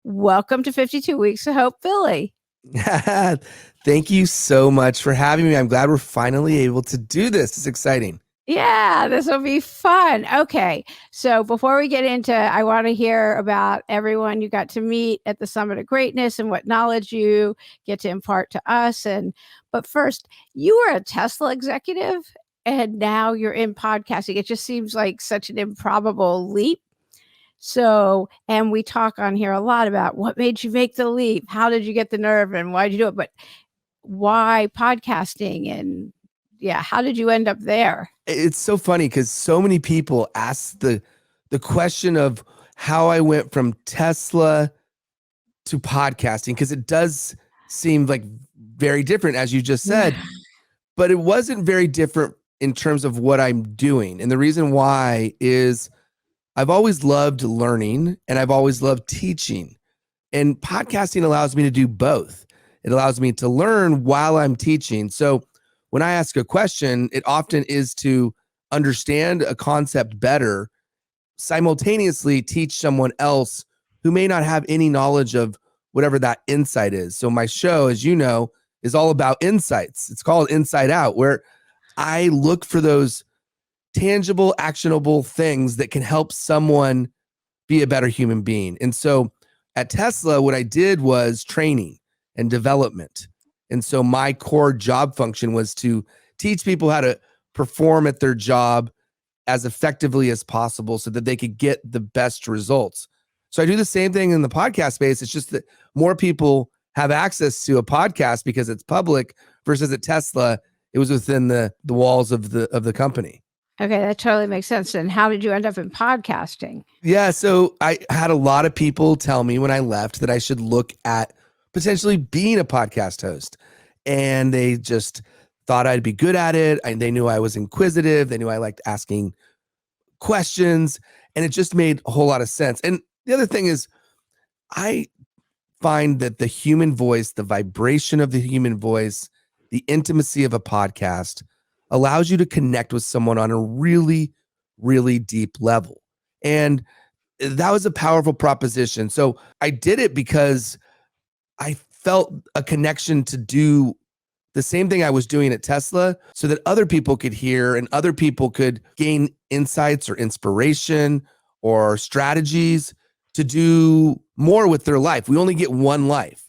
Welcome to 52 Weeks of Hope, Philly. Thank you so much for having me. I'm glad we're finally able to do this. It's exciting. Yeah, this will be fun. Okay, so before we get into, I want to hear about everyone you got to meet at the Summit of Greatness and what knowledge you get to impart to us. But first, you were a Tesla executive and now you're in podcasting. It just seems like such an improbable leap. So, and we talk on here a lot about what made you make the leap? How did you get the nerve and why did you do it? But why podcasting? And yeah, how did you end up there? It's so funny because so many people ask the question of how I went from Tesla to podcasting, because it does seem like very different, as you just said, but it wasn't very different in terms of what I'm doing. And the reason why is I've always loved learning and I've always loved teaching. And podcasting allows me to do both. It allows me to learn while I'm teaching. So when I ask a question, it often is to understand a concept better, simultaneously teach someone else who may not have any knowledge of whatever that insight is. So my show, as you know, is all about insights. It's called Inside Out, where I look for those tangible, actionable things that can help someone be a better human being. And so at Tesla, what I did was training and development. And so my core job function was to teach people how to perform at their job as effectively as possible so that they could get the best results. So I do the same thing in the podcast space. It's just that more people have access to a podcast because it's public, versus at Tesla, it was within the walls of the company. Okay, that totally makes sense. And how did you end up in podcasting? Yeah, so I had a lot of people tell me when I left that I should look at potentially being a podcast host. And they just thought I'd be good at it. They knew I was inquisitive. They knew I liked asking questions. And it just made a whole lot of sense. And the other thing is, I find that the human voice, the vibration of the human voice, the intimacy of a podcast allows you to connect with someone on a really, really deep level. And that was a powerful proposition. So I did it because I felt a connection to do the same thing I was doing at Tesla so that other people could hear and other people could gain insights or inspiration or strategies to do more with their life. We only get one life.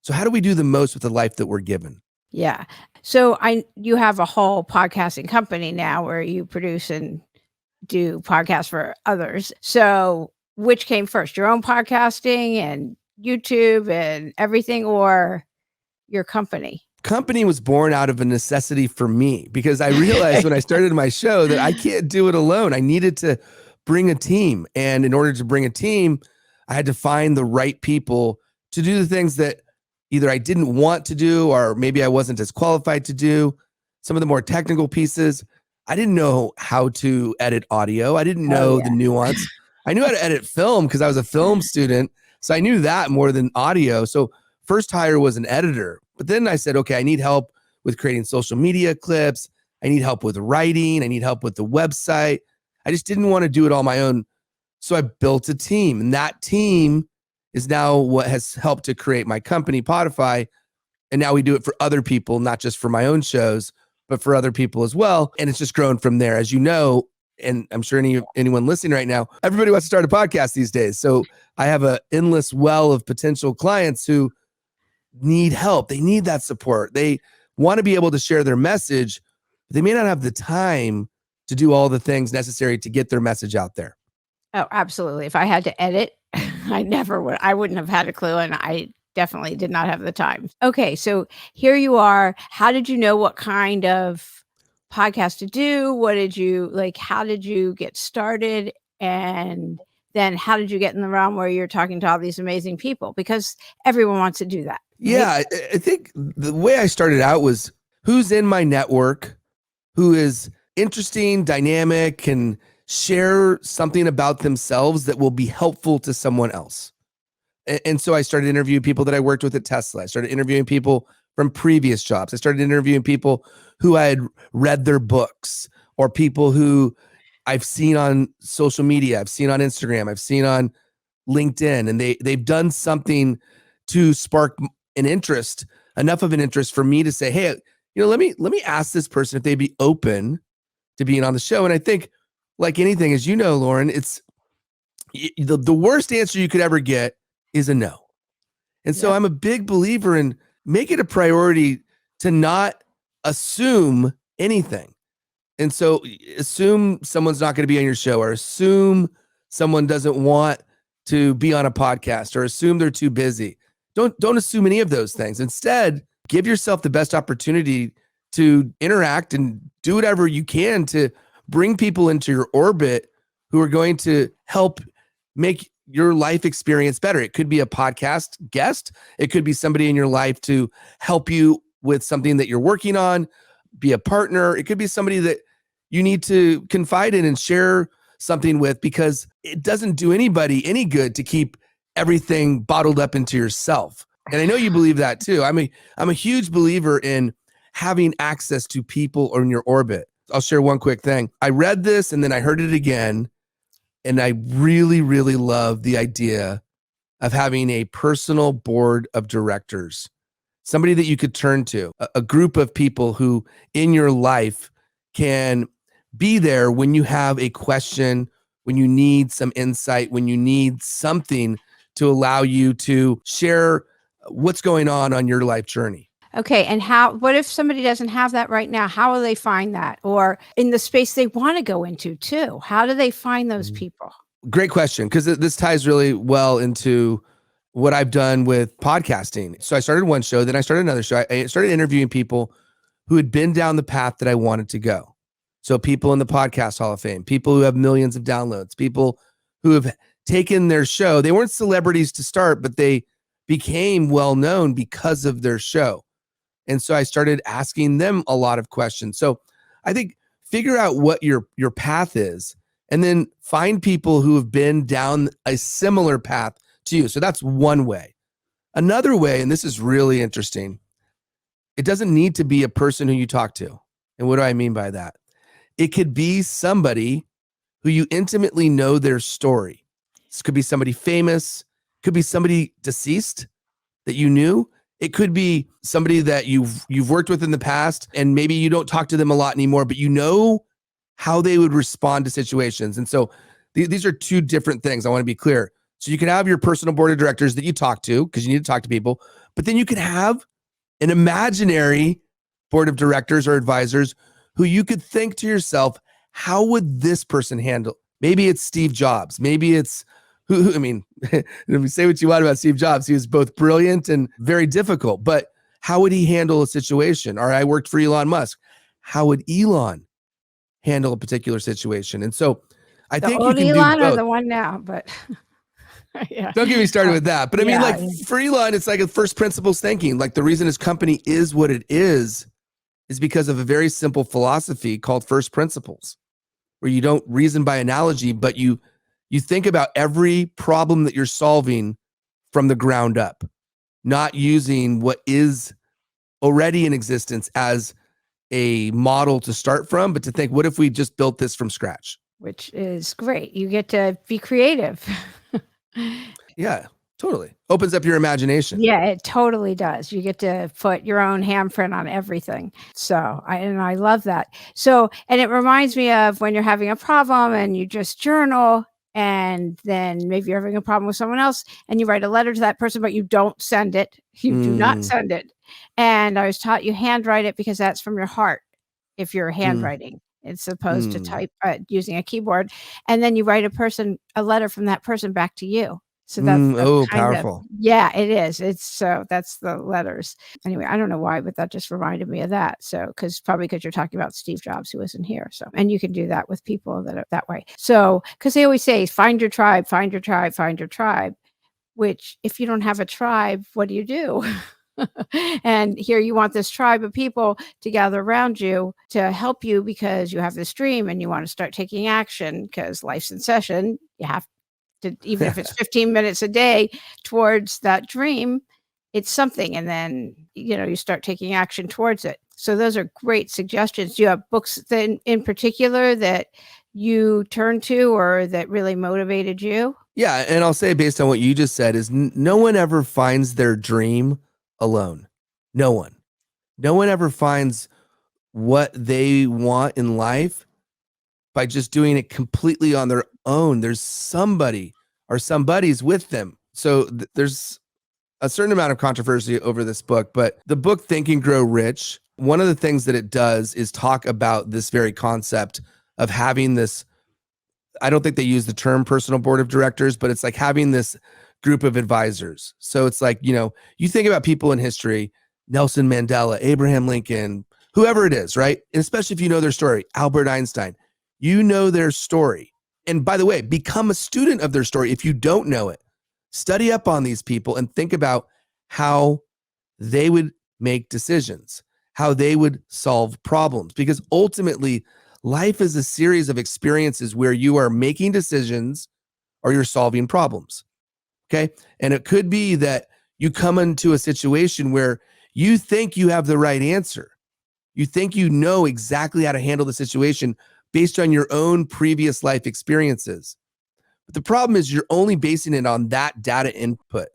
So how do we do the most with the life that we're given? Yeah. So you have a whole podcasting company now where you produce and do podcasts for others. So which came first, your own podcasting and YouTube and everything, or your company? Company was born out of a necessity for me, because I realized when I started my show that I can't do it alone. I needed to bring a team. And in order to bring a team, I had to find the right people to do the things that either I didn't want to do, or maybe I wasn't as qualified to do. Some of the more technical pieces, I didn't know how to edit audio. I didn't know the nuance. I knew how to edit film because I was a film student. So I knew that more than audio. So first hire was an editor. But then I said, okay, I need help with creating social media clips. I need help with writing. I need help with the website. I just didn't want to do it all my own. So I built a team, and that team is now what has helped to create my company, Podify. And now we do it for other people, not just for my own shows, but for other people as well. And it's just grown from there. As you know, and I'm sure anyone listening right now, everybody wants to start a podcast these days. So I have an endless well of potential clients who need help. They need that support. They want to be able to share their message, but they may not have the time to do all the things necessary to get their message out there. Oh, absolutely. If I had to edit, I wouldn't have had a clue, and I definitely did not have the time. Okay, so here you are. How did you know what kind of podcast to do? What did you like? How did you get started? And then how did you get in the realm where you're talking to all these amazing people? Because everyone wants to do that. Right? Yeah, I think the way I started out was who's in my network, who is interesting, dynamic, can share something about themselves that will be helpful to someone else. And so I started interviewing people that I worked with at Tesla. I started interviewing people from previous jobs. I started interviewing people who I had read their books, or people who I've seen on social media, I've seen on Instagram, I've seen on LinkedIn, and they've done something to spark an interest, enough of an interest for me to say, hey, let me ask this person if they'd be open to being on the show. And I think, like anything, as you know, Lauren, it's the worst answer you could ever get is a no. And so I'm a big believer in make it a priority to not assume anything. And so assume someone's not going to be on your show, or assume someone doesn't want to be on a podcast, or assume they're too busy. Don't assume any of those things. Instead, give yourself the best opportunity to interact and do whatever you can to bring people into your orbit who are going to help make your life experience better. It could be a podcast guest. It could be somebody in your life to help you with something that you're working on, be a partner. It could be somebody that you need to confide in and share something with, because it doesn't do anybody any good to keep everything bottled up into yourself. And I know you believe that too. I'm a huge believer in having access to people in your orbit. I'll share one quick thing. I read this and then I heard it again, and I really, really love the idea of having a personal board of directors, somebody that you could turn to, a group of people who in your life can be there when you have a question, when you need some insight, when you need something to allow you to share what's going on your life journey. Okay. And what if somebody doesn't have that right now? How will they find that? Or in the space they want to go into too? How do they find those people? Great question, because this ties really well into what I've done with podcasting. So I started one show, then I started another show. I started interviewing people who had been down the path that I wanted to go. So people in the Podcast Hall of Fame, people who have millions of downloads, people who have taken their show. They weren't celebrities to start, but they became well-known because of their show. And so I started asking them a lot of questions. So I think figure out what your path is, and then find people who have been down a similar path to you. So that's one way. Another way, and this is really interesting, it doesn't need to be a person who you talk to. And what do I mean by that? It could be somebody who you intimately know their story. This could be somebody famous, could be somebody deceased that you knew. It could be somebody that you've worked with in the past, and maybe you don't talk to them a lot anymore, but you know how they would respond to situations. And so these are two different things. I want to be clear. So you can have your personal board of directors that you talk to because you need to talk to people, but then you can have an imaginary board of directors or advisors who you could think to yourself, how would this person handle? Maybe it's Steve Jobs. Maybe it's who I mean, if you say what you want about Steve Jobs, he was both brilliant and very difficult, but how would he handle a situation? Or I worked for Elon Musk. How would Elon handle a particular situation? And so I think you can Elon do both. or the one now, but yeah. Don't get me started with that. But I mean, like for Elon, it's like a first principles thinking. Like the reason his company is what it is because of a very simple philosophy called first principles, where you don't reason by analogy, but you think about every problem that you're solving from the ground up, not using what is already in existence as a model to start from, but to think, what if we just built this from scratch? Which is great. You get to be creative. Yeah, totally. Opens up your imagination. Yeah, it totally does. You get to put your own handprint on everything. So I love that. So, and it reminds me of when you're having a problem and you just journal, and then maybe you're having a problem with someone else and you write a letter to that person, but you don't send it. You do not send it. And I was taught you handwrite it because that's from your heart. If you're handwriting, it's opposed to type using a keyboard. And then you write a letter from that person back to you. So that's powerful. Yeah, it is. That's the letters. Anyway, I don't know why, but that just reminded me of that. So, probably because you're talking about Steve Jobs, who isn't here. So, and you can do that with people that are that way. So, because they always say, find your tribe, find your tribe, find your tribe, which if you don't have a tribe, what do you do? And here you want this tribe of people to gather around you to help you because you have this dream and you want to start taking action because life's in session. You have to, even if it's 15 minutes a day towards that dream, it's something. And then, you start taking action towards it. So those are great suggestions. Do you have books then in particular that you turned to or that really motivated you? Yeah. And I'll say, based on what you just said, is no one ever finds their dream alone. No one. No one ever finds what they want in life by just doing it completely on their own. There's somebody or somebody's with them. So there's a certain amount of controversy over this book, but the book Think and Grow Rich, one of the things that it does is talk about this very concept of having this. I don't think they use the term personal board of directors, but it's like having this group of advisors. So it's like, you think about people in history, Nelson Mandela, Abraham Lincoln, whoever it is, right? And especially if you know their story, Albert Einstein, you know their story. And by the way, become a student of their story if you don't know it. Study up on these people and think about how they would make decisions, how they would solve problems, because ultimately life is a series of experiences where you are making decisions or you're solving problems. Okay. And it could be that you come into a situation where you think you have the right answer. You think you know exactly how to handle the situation based on your own previous life experiences. But the problem is you're only basing it on that data input.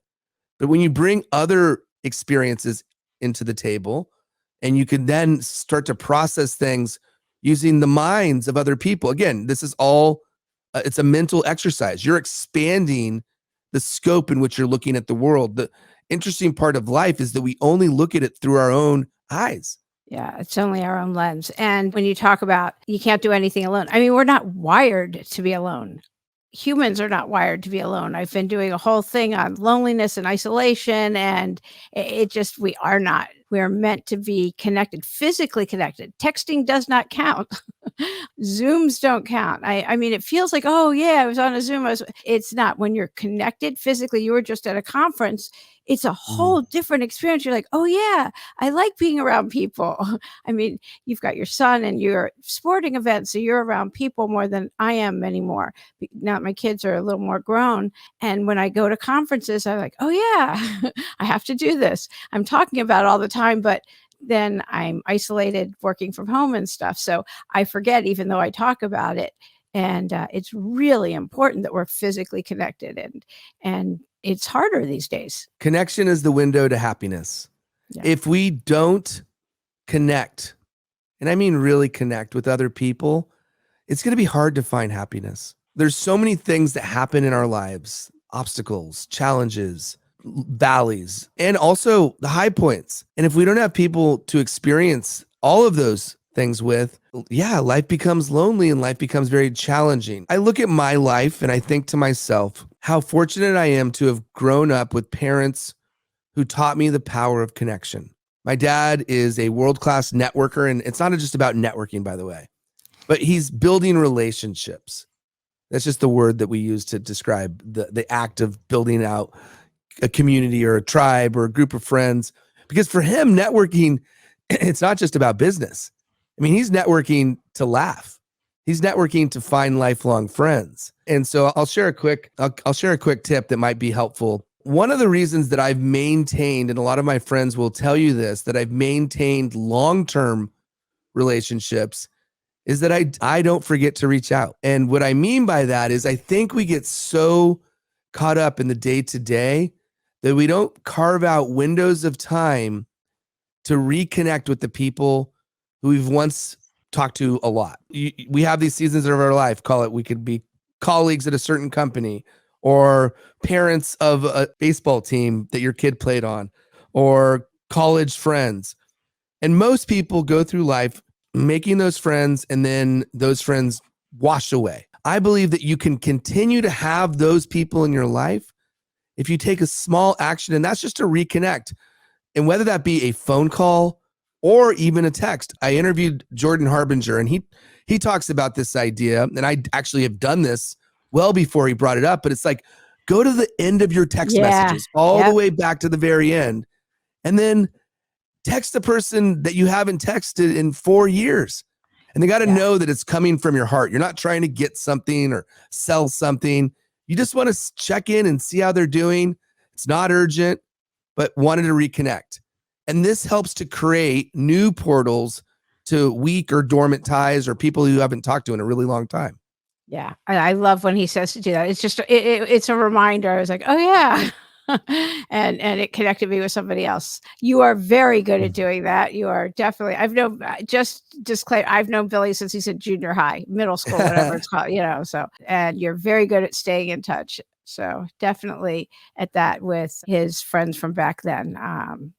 But when you bring other experiences into the table, and you can then start to process things using the minds of other people. Again, this is all, it's a mental exercise. You're expanding the scope in which you're looking at the world. The interesting part of life is that we only look at it through our own eyes. Yeah, it's only our own lens. And when you talk about you can't do anything alone, I mean, we're not wired to be alone. Humans are not wired to be alone. I've been doing a whole thing on loneliness and isolation, and it just, we are not. We are meant to be connected, physically connected. Texting does not count. Zooms don't count. I mean, it feels like, oh yeah, I was on a Zoom. It's not. When you're connected physically, you were just at a conference. It's a whole different experience. You're like, oh yeah, I like being around people. I mean, you've got your son and your sporting events, so you're around people more than I am anymore. Now my kids are a little more grown, and when I go to conferences, I'm like, oh yeah, I have to do this. I'm talking about it all the time, but then I'm isolated working from home and stuff. So I forget, even though I talk about it. And it's really important that we're physically connected, and it's harder these days. Connection is the window to happiness. Yeah. If we don't connect, and I mean really connect with other people, it's going to be hard to find happiness. There's so many things that happen in our lives, obstacles, challenges, valleys, and also the high points. And if we don't have people to experience all of those things with, life becomes lonely and life becomes very challenging. I look at my life and I think to myself, how fortunate I am to have grown up with parents who taught me the power of connection. My dad is a world-class networker, and it's not just about networking, by the way, but he's building relationships. That's just the word that we use to describe the act of building out a community or a tribe or a group of friends. Because for him, networking, it's not just about business. I mean, he's networking to laugh. He's networking to find lifelong friends. And so I'll share a quick tip that might be helpful. One of the reasons that I've maintained, and a lot of my friends will tell you this, that I've maintained long-term relationships is that I don't forget to reach out. And what I mean by that is I think we get so caught up in the day-to-day that we don't carve out windows of time to reconnect with the people who we've once talked to a lot. We have these seasons of our life, we could be colleagues at a certain company, or parents of a baseball team that your kid played on, or college friends. And most people go through life making those friends, and then those friends wash away. I believe that you can continue to have those people in your life if you take a small action, and that's just to reconnect. And whether that be a phone call or even a text. I interviewed Jordan Harbinger, and he talks about this idea, and I actually have done this well before he brought it up, but it's like, go to the end of your text messages, all the way back to the very end, and then text the person that you haven't texted in 4 years. And they got to know that it's coming from your heart. You're not trying to get something or sell something. You just want to check in and see how they're doing. It's not urgent, but wanted to reconnect. And this helps to create new portals to weak or dormant ties or people you haven't talked to in a really long time. Yeah. I love when he says to do that. It's just, it's a reminder. I was like, oh yeah. and it connected me with somebody else. You are very good at doing that. You are definitely, I've known, just disclaim, I've known Billy since he's in junior high, middle school, whatever it's called, so, and you're very good at staying in touch. So definitely at that with his friends from back then.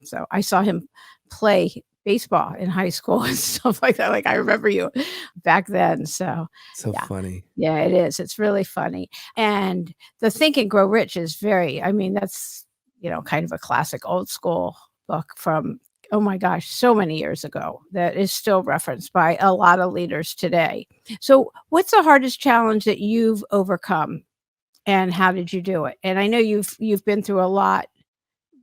So I saw him play baseball in high school and stuff like that. Like I remember you back then. So So yeah. funny. Yeah, it is. It's really funny. And the Think and Grow Rich is very, I mean, that's, kind of a classic old school book from, oh my gosh, so many years ago that is still referenced by a lot of leaders today. So what's the hardest challenge that you've overcome and how did you do it? And I know you've been through a lot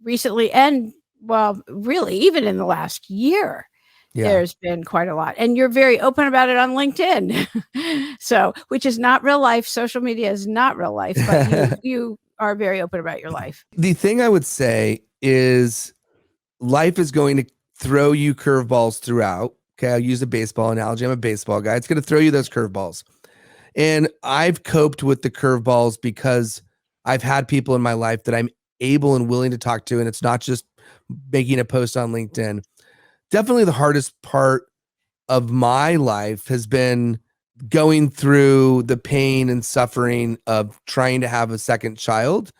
recently and well, really even in the last year. Yeah. There's been quite a lot. And you're very open about it on LinkedIn. So, which is not real life. Social media is not real life, but you are very open about your life. The thing I would say is life is going to throw you curveballs throughout. Okay, I'll use a baseball analogy. I'm a baseball guy. It's going to throw you those curveballs. And I've coped with the curveballs because I've had people in my life that I'm able and willing to talk to. And it's not just making a post on LinkedIn. Definitely the hardest part of my life has been going through the pain and suffering of trying to have a second child.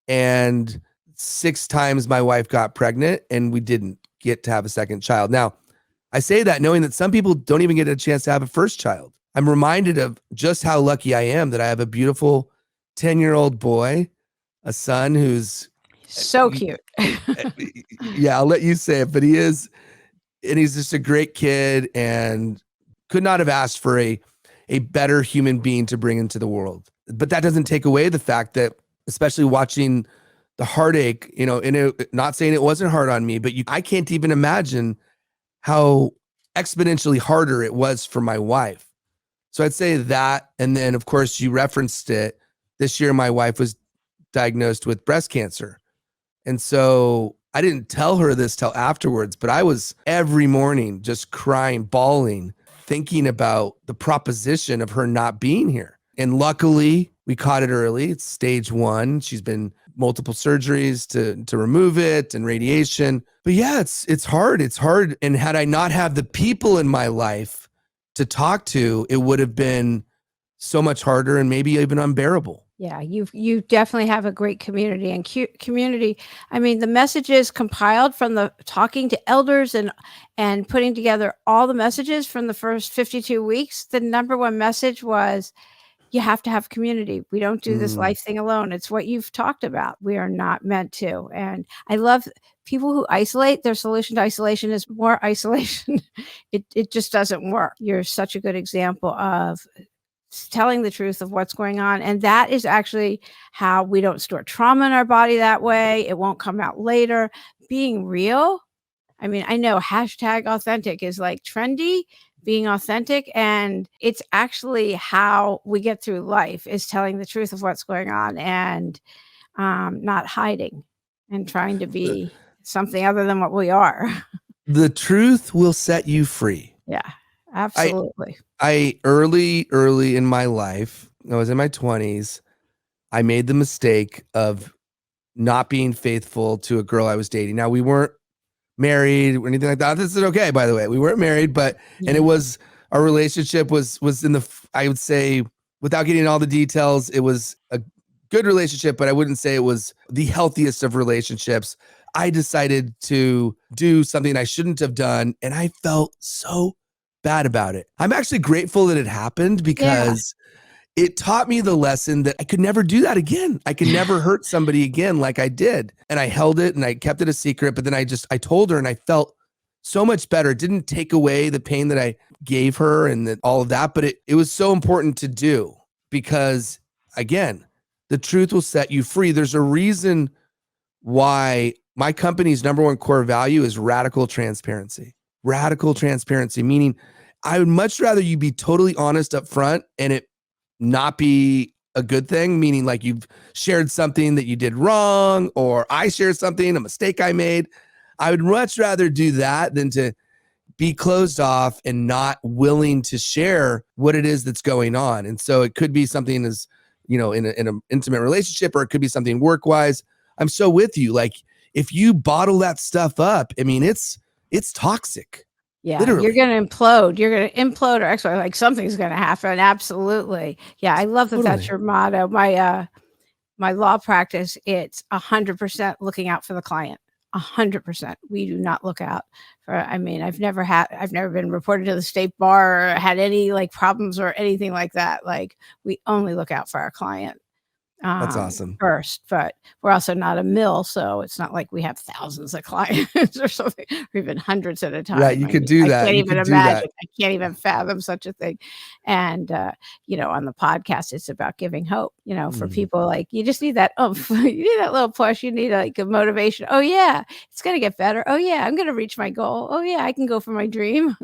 And 6 times my wife got pregnant and we didn't get to have a second child. Now, I say that knowing that some people don't even get a chance to have a first child. I'm reminded of just how lucky I am that I have a beautiful 10-year-old boy, a son who's so cute. Yeah, I'll let you say it, but he is, and he's just a great kid and could not have asked for a better human being to bring into the world. But that doesn't take away the fact that, especially watching the heartache, not saying it wasn't hard on me, but I can't even imagine how exponentially harder it was for my wife. So I'd say that. And then, of course, you referenced it. This year, my wife was diagnosed with breast cancer. And so I didn't tell her this till afterwards, but I was every morning just crying, bawling, thinking about the proposition of her not being here. And luckily, we caught it early. It's stage 1. She's been multiple surgeries to remove it and radiation. But yeah, it's hard. It's hard. And had I not have the people in my life to talk to, it would have been so much harder and maybe even unbearable. Yeah, you definitely have a great community and community. I mean, the messages compiled from the talking to elders and putting together all the messages from the first 52 weeks. The number one message was you have to have community. We don't do this life thing alone. It's what you've talked about. We are not meant to. And I love people who isolate. Their solution to isolation is more isolation. It just doesn't work. You're such a good example of telling the truth of what's going on. And that is actually how we don't store trauma in our body that way. It won't come out later. Being real. I mean, I know #authentic is like trendy, being authentic. And it's actually how we get through life is telling the truth of what's going on and not hiding and trying to be something other than what we are. The truth will set you free. Yeah, absolutely. I early in my life, I was in my 20s, I made the mistake of not being faithful to a girl I was dating. Now, we weren't married or anything like that. This is okay, by the way. We weren't married, but and it was, our relationship was in the, I would say, without getting all the details, it was a good relationship, but I wouldn't say it was the healthiest of relationships. I decided to do something I shouldn't have done, and I felt so bad about it. I'm actually grateful that it happened because it taught me the lesson that I could never do that again. I could never hurt somebody again like I did. And I held it and I kept it a secret, but then I told her and I felt so much better. It didn't take away the pain that I gave her and all of that, but it was so important to do because, again, the truth will set you free. There's a reason why my company's number one core value is radical transparency. Radical transparency, meaning I would much rather you be totally honest up front and it not be a good thing, meaning like you've shared something that you did wrong or I shared something, a mistake I made. I would much rather do that than to be closed off and not willing to share what it is that's going on. And so it could be something as, in an intimate relationship, or it could be something work-wise. I'm so with you. Like, if you bottle that stuff up, I mean, it's toxic. Yeah, Literally. you're going to implode. You're going to implode or explode. Like, something's going to happen. Absolutely. Yeah, I love that. That's your motto. My law practice, it's 100% looking out for the client. 100%. We do not look out for. I mean, I've never been reported to the state bar or had any like problems or anything like that. Like, we only look out for our client. That's awesome. First, but we're also not a mill, so it's not like we have thousands of clients or something, or even hundreds at a time. Right, you could do that. I can't even imagine. I can't even fathom such a thing. And on the podcast, it's about giving hope. For people, like, you just need that. Oh, you need that little push. You need like a motivation. Oh yeah, it's gonna get better. Oh yeah, I'm gonna reach my goal. Oh yeah, I can go for my dream.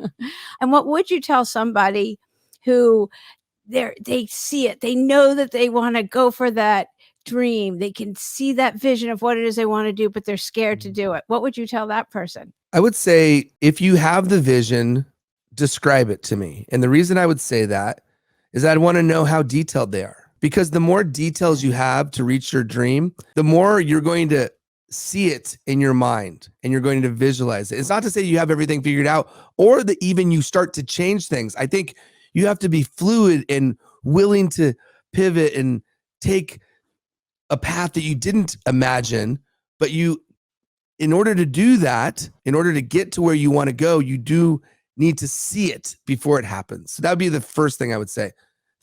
And what would you tell somebody who they see it, they know that they want to go for that dream, they can see that vision of what it is they want to do, but they're scared to do it? What would you tell that person? I would say, if you have the vision, describe it to me. And the reason I would say that is I'd want to know how detailed they are, because the more details you have to reach your dream, the more you're going to see it in your mind and you're going to visualize it. It's not to say you have everything figured out, or that even you start to change things. I think you have to be fluid and willing to pivot and take a path that you didn't imagine. But in order to do that, in order to get to where you want to go, you do need to see it before it happens. So that would be the first thing I would say.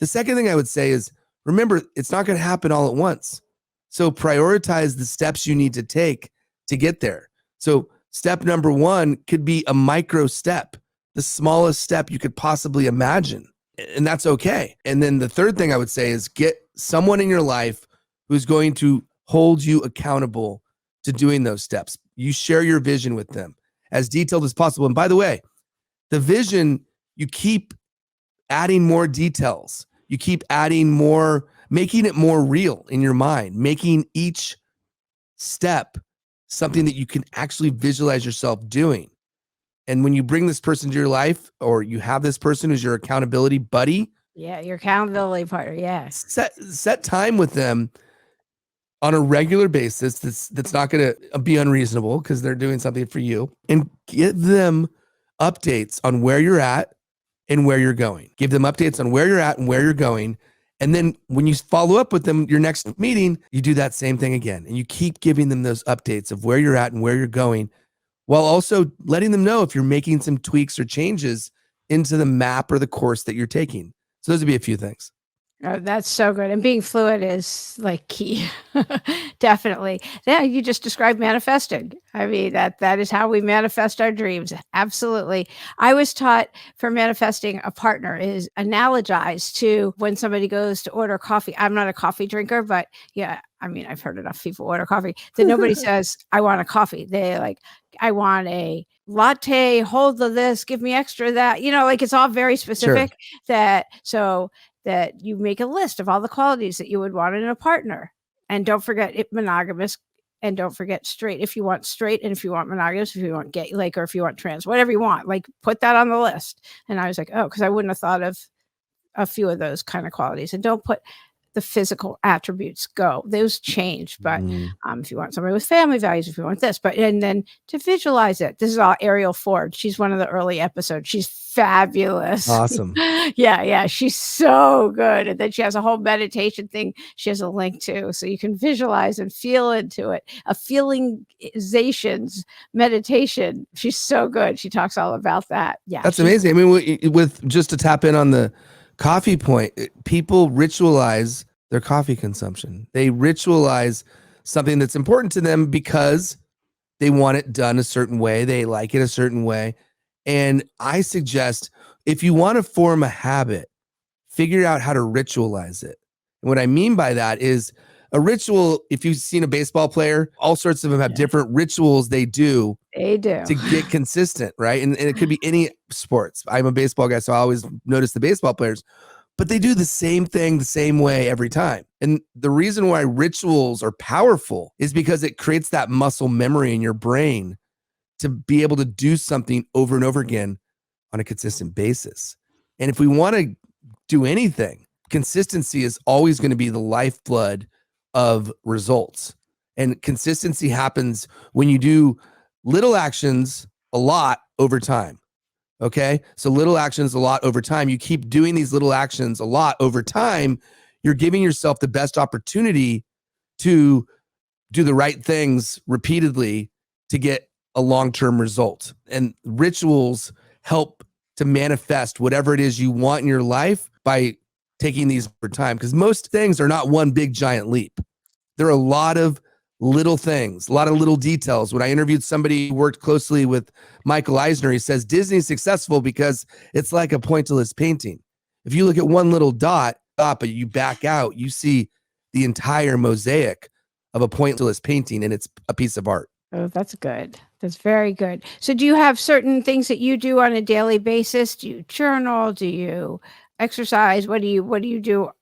The second thing I would say is, remember, it's not going to happen all at once. So prioritize the steps you need to take to get there. So step number one could be a micro step, the smallest step you could possibly imagine. And that's okay. And then the third thing I would say is, get someone in your life who's going to hold you accountable to doing those steps. You share your vision with them as detailed as possible. And by the way, the vision, you keep adding more details. You keep adding more, making it more real in your mind, making each step something that you can actually visualize yourself doing. And when you bring this person to your life, or you have this person who's your accountability buddy. Yeah, your accountability partner. Yeah. Set time with them on a regular basis. That's not going to be unreasonable, because they're doing something for you, and give them updates on where you're at and where you're going. Give them updates on where you're at and where you're going. And then when you follow up with them, your next meeting, you do that same thing again. And you keep giving them those updates of where you're at and where you're going, while also letting them know if you're making some tweaks or changes into the map or the course that you're taking. So those would be a few things. Oh, that's so good. And being fluid is like key. Definitely. Yeah, you just described manifesting. I mean, that is how we manifest our dreams. Absolutely. I was taught for manifesting a partner is analogized to when somebody goes to order coffee. I'm not a coffee drinker, but yeah, I mean, I've heard enough people order coffee that nobody says, I want a coffee. They like, I want a latte, hold the this, give me extra that, like, it's all very specific. Sure. That you make a list of all the qualities that you would want in a partner. And don't forget it monogamous, and don't forget straight. If you want straight, and if you want monogamous, if you want gay, like, or if you want trans, whatever you want, like, put that on the list. And I was like, oh, because I wouldn't have thought of a few of those kind of qualities. And don't put the physical attributes, go. Those change. But if you want somebody with family values, if you want this, and then to visualize it. This is all Ariel Ford. She's one of the early episodes. She's fabulous. Awesome. Yeah. She's so good. And then she has a whole meditation thing she has a link to, so you can visualize and feel into it. A feelingizations meditation. She's so good. She talks all about that. Yeah. That's amazing. I mean, with just to tap in on the coffee point, people ritualize their coffee consumption. They ritualize something that's important to them because they want it done a certain way. They like it a certain way. And I suggest, if you want to form a habit, figure out how to ritualize it. And what I mean by that is, a ritual, if you've seen a baseball player, all sorts of them have different rituals they do. They do. To get consistent, right? And it could be any sports. I'm a baseball guy, so I always notice the baseball players, but they do the same thing the same way every time. And the reason why rituals are powerful is because it creates that muscle memory in your brain to be able to do something over and over again on a consistent basis. And if we want to do anything, consistency is always going to be the lifeblood of results. And consistency happens when you do little actions a lot over time. Okay. So little actions a lot over time. You keep doing these little actions a lot over time. You're giving yourself the best opportunity to do the right things repeatedly to get a long-term result. And rituals help to manifest whatever it is you want in your life by taking these over time. Because most things are not one big giant leap. There are a lot of little things, a lot of little details. When I interviewed somebody who worked closely with Michael Eisner, he says Disney's successful because it's like a pointillist painting. If you look at one little dot, but you back out, you see the entire mosaic of a pointillist painting, and it's a piece of art. Oh, that's good. That's very good. So do you have certain things that you do on a daily basis? Do you journal? Do you exercise? What do you do?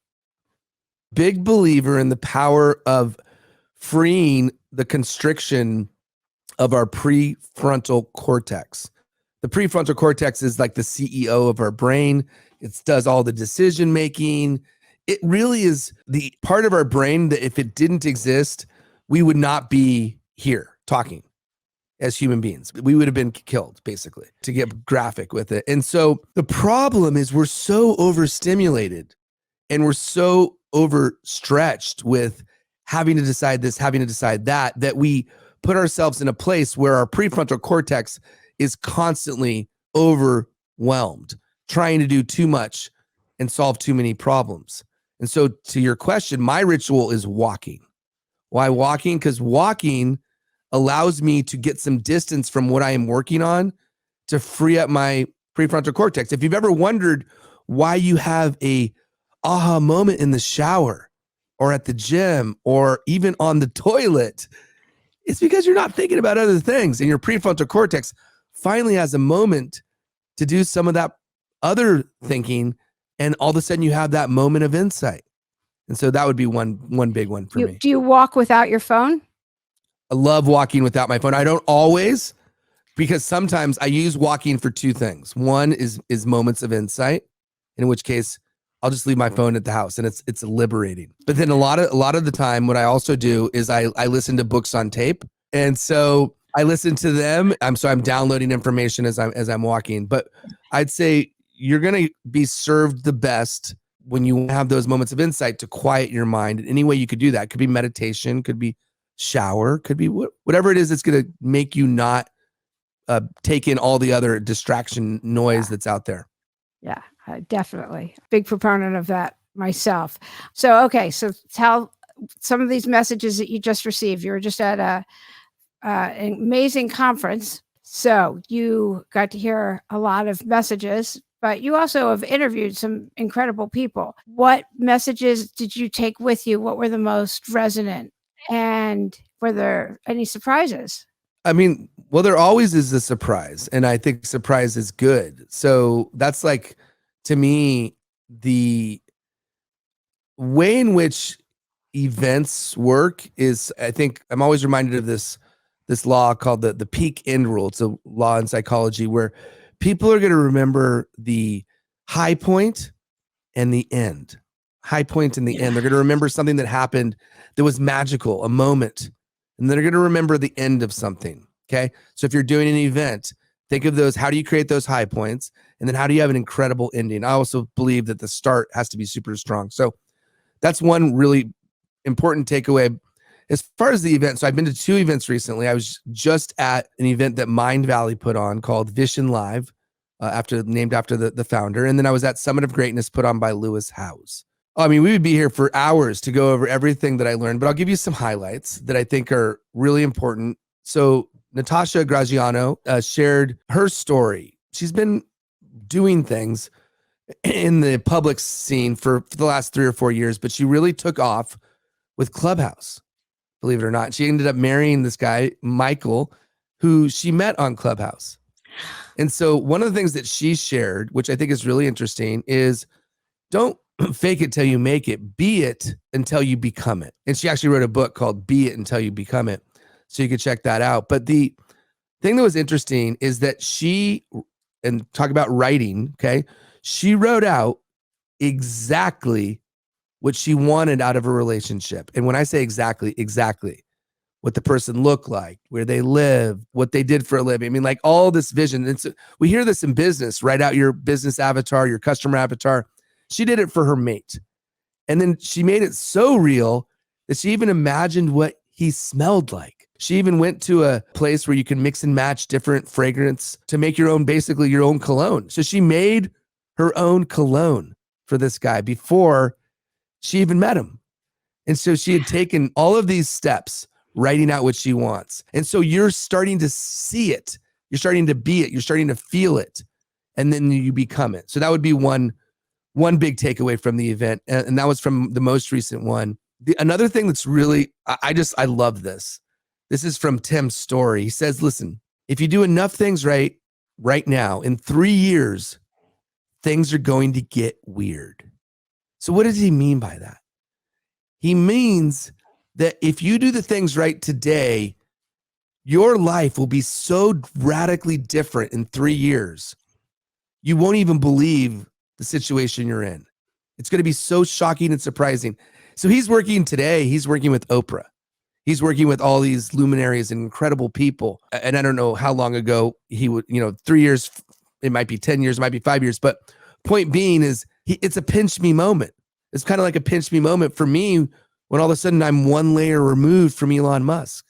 Big believer in the power of freeing the constriction of our prefrontal cortex. The prefrontal cortex is like the CEO of our brain. It does all the decision making. It really is the part of our brain that if it didn't exist, we would not be here talking as human beings. We would have been killed, basically, to get graphic with it. And so the problem is we're so overstimulated and we're so overstretched with having to decide this, having to decide that, that we put ourselves in a place where our prefrontal cortex is constantly overwhelmed, trying to do too much and solve too many problems. And so to your question, my ritual is walking. Why walking? Because walking allows me to get some distance from what I am working on to free up my prefrontal cortex. If you've ever wondered why you have a aha moment in the shower or at the gym or even on the toilet, it's because you're not thinking about other things, and your prefrontal cortex finally has a moment to do some of that other thinking, and all of a sudden you have that moment of insight. And so that would be one big one for me. Do you walk without your phone? I love walking without my phone. I don't always, because sometimes I use walking for two things. One is moments of insight, in which case I'll just leave my phone at the house, and it's liberating. But then a lot of the time, what I also do is I listen to books on tape, and so I listen to them. I'm downloading information as I'm walking. But I'd say you're gonna be served the best when you have those moments of insight to quiet your mind. And any way you could do that, could be meditation, could be shower, could be whatever it is that's gonna make you not take in all the other distraction noise that's out there. Yeah, definitely. Big proponent of that myself. So, okay. So tell some of these messages that you just received. You were just at an amazing conference. So you got to hear a lot of messages, but you also have interviewed some incredible people. What messages did you take with you? What were the most resonant? And were there any surprises? I mean, well, there always is a surprise, and I think surprise is good. So that's like, to me, the way in which events work is, I think I'm always reminded of this law called the peak end rule. It's a law in psychology where people are going to remember the high point and the end. High point and the end. They're going to remember something that happened that was magical, a moment. And they're going to remember the end of something. Okay. So if you're doing an event, think of those. How do you create those high points? And then how do you have an incredible ending? I also believe that the start has to be super strong. So that's one really important takeaway. As far as the event, so I've been to 2 events recently. I was just at an event that Mind Valley put on called Vision Live, named after the founder. And then I was at Summit of Greatness put on by Lewis Howes. I mean, we would be here for hours to go over everything that I learned, but I'll give you some highlights that I think are really important. So Natasha Graziano shared her story. She's been doing things in the public scene for the last 3 or 4 years, but she really took off with Clubhouse, believe it or not. She ended up marrying this guy, Michael, who she met on Clubhouse. And so one of the things that she shared, which I think is really interesting, is don't fake it till you make it. Be it until you become it. And she actually wrote a book called Be It Until You Become It. So you could check that out. But the thing that was interesting is that she and talk about writing, okay, she wrote out exactly what she wanted out of a relationship. And when I say exactly what the person looked like, where they live, what they did for a living. I mean, like all this vision. We hear this in business, write out your business avatar, your customer avatar. She did it for her mate. And then she made it so real that she even imagined what he smelled like. She even went to a place where you can mix and match different fragrance to make basically your own cologne. So she made her own cologne for this guy before she even met him. And so she had taken all of these steps, writing out what she wants. And so you're starting to see it. You're starting to be it. You're starting to feel it. And then you become it. So that would be one big takeaway from the event. And that was from the most recent one. Another thing that's really, I love this. This is from Tim's story. He says, listen, if you do enough things right now, in 3 years, things are going to get weird. So what does he mean by that? He means that if you do the things right today, your life will be so radically different in 3 years. You won't even believe the situation you're in. It's going to be so shocking and surprising. So he's working today. He's working with Oprah. He's working with all these luminaries and incredible people. And I don't know how long ago he would, 3 years, it might be 10 years, it might be 5 years. But point being is it's a pinch me moment. It's kind of like a pinch me moment for me when all of a sudden I'm one layer removed from Elon Musk.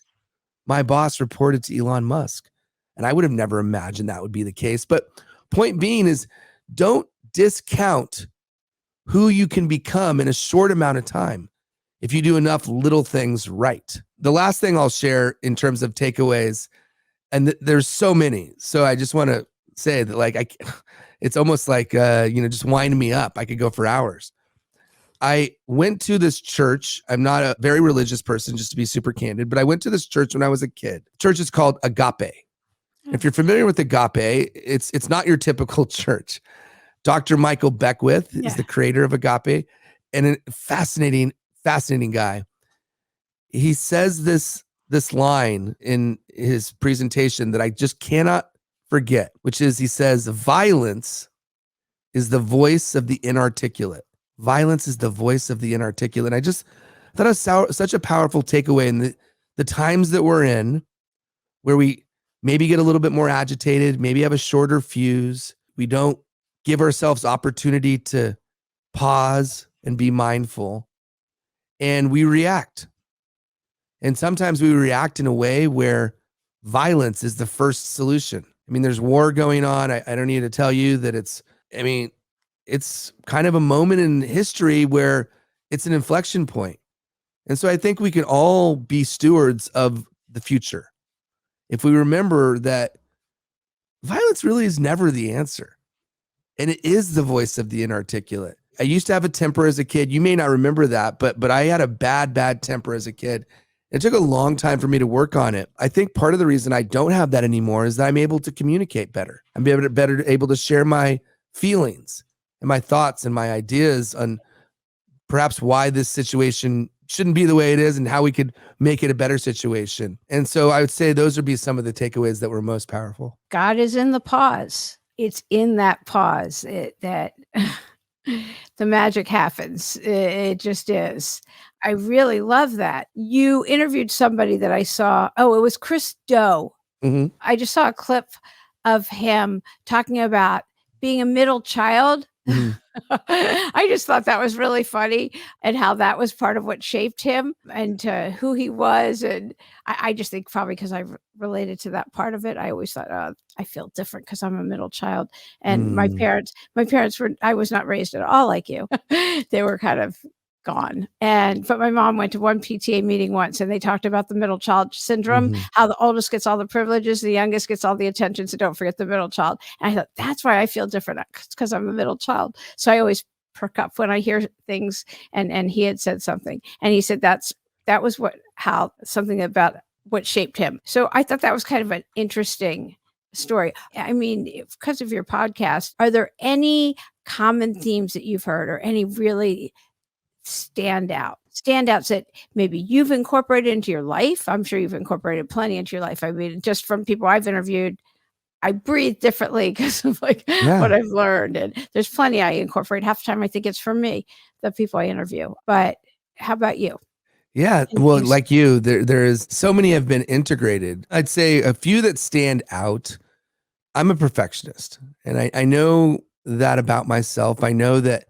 My boss reported to Elon Musk. And I would have never imagined that would be the case. But point being is don't discount who you can become in a short amount of time if you do enough little things right. The last thing I'll share in terms of takeaways, and there's so many. So I just want to say that it's almost like, just winding me up. I could go for hours. I went to this church. I'm not a very religious person, just to be super candid, but I went to this church when I was a kid. Church is called Agape. If you're familiar with Agape, it's not your typical church. Dr. Michael Beckwith is the creator of Agape, and a fascinating guy. He says this line in his presentation that I just cannot forget, which is he says, violence is the voice of the inarticulate. Violence is the voice of the inarticulate. And I just thought it was such a powerful takeaway in the times that we're in, where we maybe get a little bit more agitated, maybe have a shorter fuse. We don't give ourselves opportunity to pause and be mindful. And we react. And sometimes we react in a way where violence is the first solution. I mean, there's war going on. I don't need to tell you that it's kind of a moment in history where it's an inflection point. And so I think we can all be stewards of the future if we remember that violence really is never the answer. And it is the voice of the inarticulate. I used to have a temper as a kid. You may not remember that, but I had a bad temper as a kid. It took a long time for me to work on it. I think part of the reason I don't have that anymore is that I'm able to communicate better. I'm better able to share my feelings and my thoughts and my ideas on perhaps why this situation shouldn't be the way it is and how we could make it a better situation. And so I would say those would be some of the takeaways that were most powerful. God is in the pause. It's in that pause that the magic happens. It just is. I really love that. You interviewed somebody that I saw. Oh, it was Chris Doe. Mm-hmm. I just saw a clip of him talking about being a middle child. Mm-hmm. I just thought that was really funny, and how that was part of what shaped him and who he was. And I just think probably because I related to that part of it, I always thought, oh, I feel different because I'm a middle child. And my parents were, I was not raised at all like you. They were kind of gone. But my mom went to one PTA meeting once, and they talked about the middle child syndrome, how the oldest gets all the privileges, the youngest gets all the attention. So don't forget the middle child. And I thought, that's why I feel different, because I'm a middle child. So I always perk up when I hear things. And he had said something, and he said that was something about what shaped him. So I thought that was kind of an interesting story. I mean, because of your podcast, are there any common themes that you've heard, or any really standouts that maybe you've incorporated into your life? I'm sure you've incorporated plenty into your life. I mean, just from people I've interviewed, I breathe differently because of like Yeah. what I've learned. And there's plenty I incorporate. Half the time I think it's for me, the people I interview. But how about you? Yeah. Well, Anything like you, there is so many have been integrated. I'd say a few that stand out. I'm a perfectionist, and I know that about myself. I know that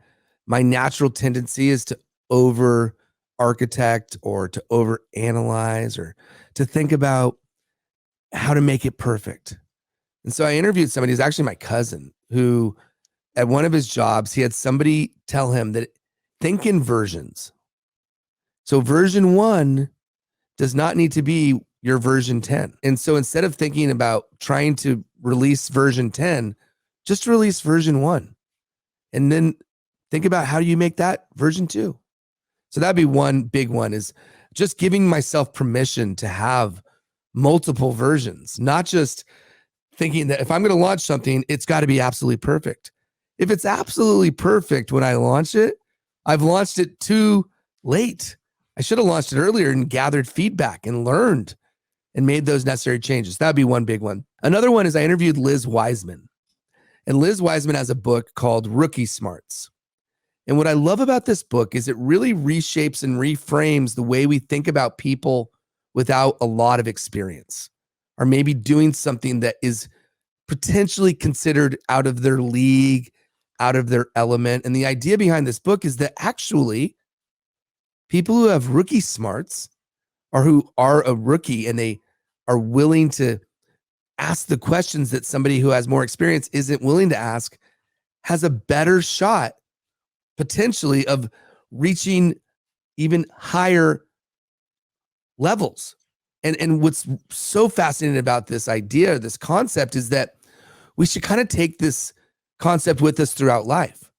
my natural tendency is to over architect or to over analyze or to think about how to make it perfect. And so I interviewed somebody who's actually my cousin who at one of his jobs, he had somebody tell him that think in versions. So version 1 does not need to be your version 10. And so instead of thinking about trying to release version 10, just release version 1. And then think about how do you make that version 2. So that'd be one big one, is just giving myself permission to have multiple versions, not just thinking that if I'm going to launch something, it's got to be absolutely perfect. If it's absolutely perfect when I launch it, I've launched it too late. I should have launched it earlier and gathered feedback and learned and made those necessary changes. That'd be one big one. Another one is I interviewed Liz Wiseman. And Liz Wiseman has a book called Rookie Smarts. And what I love about this book is it really reshapes and reframes the way we think about people without a lot of experience, or maybe doing something that is potentially considered out of their league, out of their element. And the idea behind this book is that actually people who have rookie smarts, or who are a rookie and they are willing to ask the questions that somebody who has more experience isn't willing to ask, has a better shot potentially of reaching even higher levels. And what's so fascinating about this idea, this concept, is that we should kind of take this concept with us throughout life.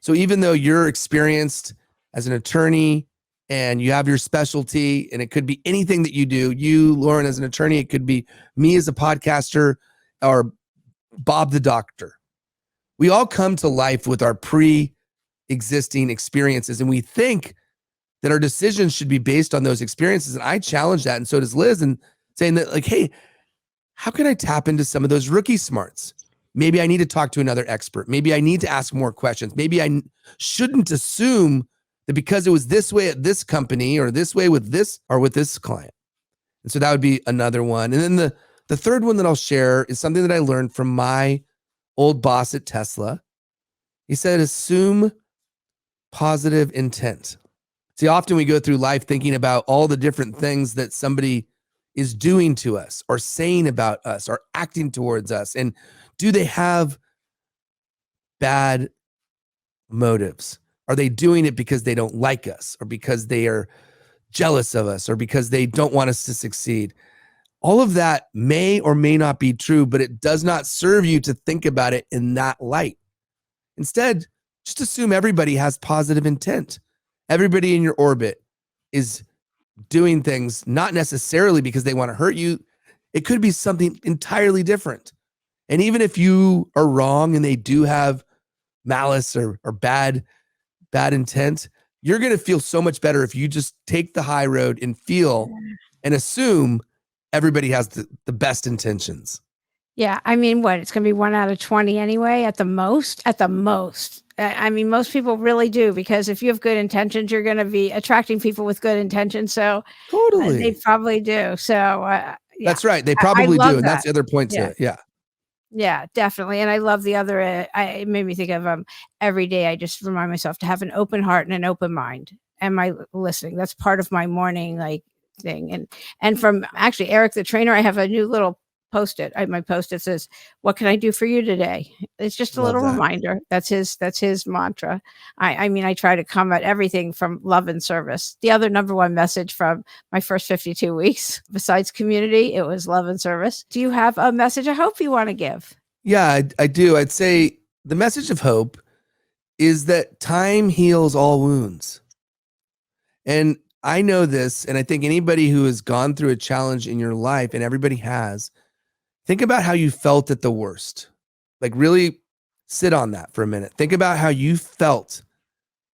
So even though you're experienced as an attorney and you have your specialty, and it could be anything that you do, you, Lauren, as an attorney, it could be me as a podcaster, or Bob the doctor. We all come to life with our pre-existing experiences, and we think that our decisions should be based on those experiences. And I challenge that, and so does Liz, and saying that, like, hey, how can I tap into some of those rookie smarts? Maybe I need to talk to another expert. Maybe I need to ask more questions. Maybe I shouldn't assume that because it was this way at this company, or this way with this, or with this client. And so that would be another one. And then the third one that I'll share is something that I learned from my old boss at Tesla. He said, assume positive intent. See, often we go through life thinking about all the different things that somebody is doing to us, or saying about us, or acting towards us. And do they have bad motives? Are they doing it because they don't like us, or because they are jealous of us, or because they don't want us to succeed? All of that may or may not be true, but it does not serve you to think about it in that light. Instead, just assume everybody has positive intent. Everybody in your orbit is doing things not necessarily because they want to hurt you. It could be something entirely different. And even if you are wrong and they do have malice or bad intent, you're going to feel so much better if you just take the high road and feel and assume everybody has the best intentions. Yeah, I mean, what, it's going to be 1 out of 20 anyway, at the most. At the most. I mean, most people really do, because if you have good intentions, you're going to be attracting people with good intentions. So Totally. they probably do. So yeah, That's right. They I probably love do. And that. that's the other point to Yeah. it. Yeah. Yeah, definitely. And I love the other, it made me think of every day I just remind myself to have an open heart and an open mind. Am I listening? That's part of my morning like thing. And from actually Eric the trainer, I have a new little post-it. My post-it says, "What can I do for you today?" It's just a Love little that. reminder. That's his mantra. I mean, I try to come at everything from love and service. The other number one message from my first 52 weeks, besides community, it was love and service. Do you have a message of hope you want to give? Yeah, I do. I'd say the message of hope is that time heals all wounds. And I know this, and I think anybody who has gone through a challenge in your life, and everybody has, think about how you felt at the worst. Like, really sit on that for a minute. Think about how you felt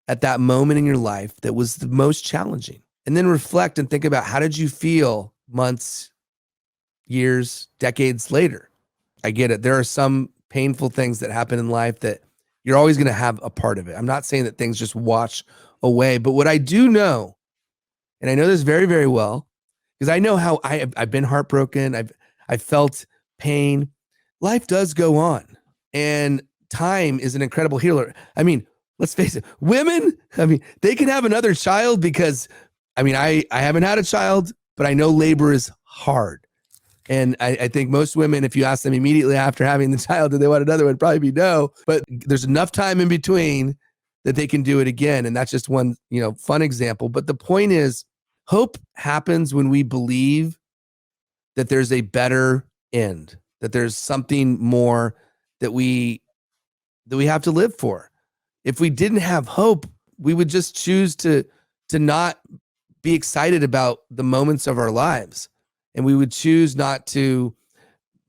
at that moment in your life that was the most challenging. And then reflect and think about, how did you feel months, years, decades later? I get it. There are some painful things that happen in life that you're always going to have a part of it. I'm not saying that things just wash away, but what I do know, and I know this very, very well, because I know how I've been heartbroken. I've felt pain. Life does go on, and time is an incredible healer. I mean, let's face it, women, I mean, they can have another child because, I mean, I haven't had a child, but I know labor is hard. And I think most women, if you ask them immediately after having the child, do they want another one? Probably be no. But there's enough time in between that they can do it again. And that's just one, fun example. But the point is, hope happens when we believe that there's a better end, that there's something more that we have to live for. If we didn't have hope, we would just choose to not be excited about the moments of our lives. And we would choose not to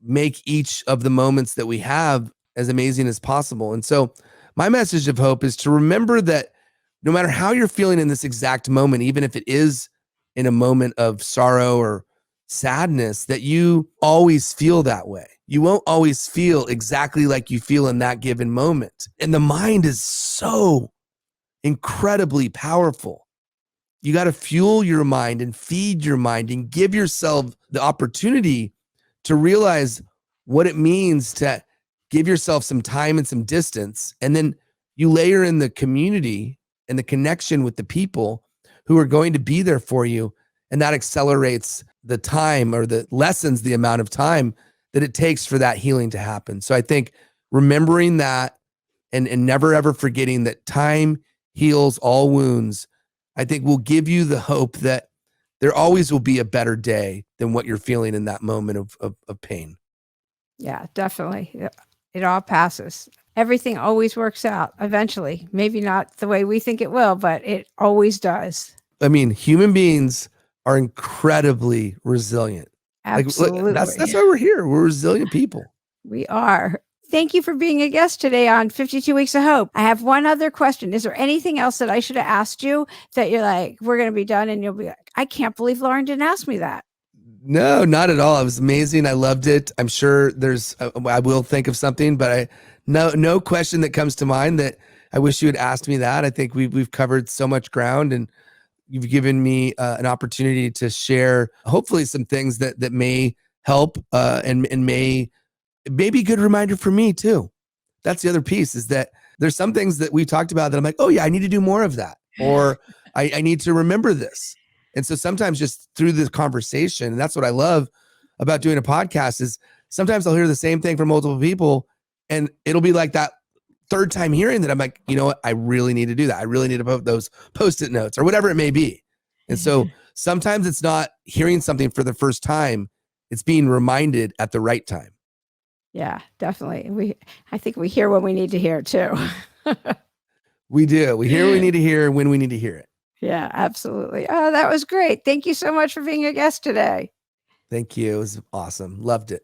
make each of the moments that we have as amazing as possible. And so my message of hope is to remember that no matter how you're feeling in this exact moment, even if it is in a moment of sorrow or sadness, that you always feel that way. You won't always feel exactly like you feel in that given moment. And the mind is so incredibly powerful. You got to fuel your mind and feed your mind and give yourself the opportunity to realize what it means to give yourself some time and some distance. And then you layer in the community and the connection with the people who are going to be there for you. And that accelerates the time, or the lessens the amount of time that it takes for that healing to happen. So I think remembering that and never ever forgetting that time heals all wounds, I think will give you the hope that there always will be a better day than what you're feeling in that moment of pain. Yeah, definitely. It all passes. Everything always works out eventually. Maybe not the way we think it will, but it always does. I mean, human beings are incredibly resilient. Absolutely. That's why we're here. We're resilient people. We are. Thank you for being a guest today on 52 Weeks of Hope. I have one other question. Is there anything else that I should have asked you that you're like, we're going to be done? And you'll be like, I can't believe Lauren didn't ask me that. No, not at all. It was amazing. I loved it. I'm sure I will think of something, but no question that comes to mind that I wish you had asked me that. I think we've covered so much ground, and you've given me an opportunity to share hopefully some things that may help and may be a good reminder for me too. That's the other piece, is that there's some things that we talked about that I'm like, oh yeah, I need to do more of that, or I need to remember this. And so sometimes just through this conversation, and that's what I love about doing a podcast, is sometimes I'll hear the same thing from multiple people, and it'll be like that third time hearing that I'm like, you know what? I really need to do that. I really need to put those Post-it notes or whatever it may be. And so sometimes it's not hearing something for the first time, it's being reminded at the right time. Yeah, definitely. I think we hear what we need to hear too. We do. We hear what we need to hear when we need to hear it. Yeah, absolutely. Oh, that was great. Thank you so much for being a guest today. Thank you. It was awesome. Loved it.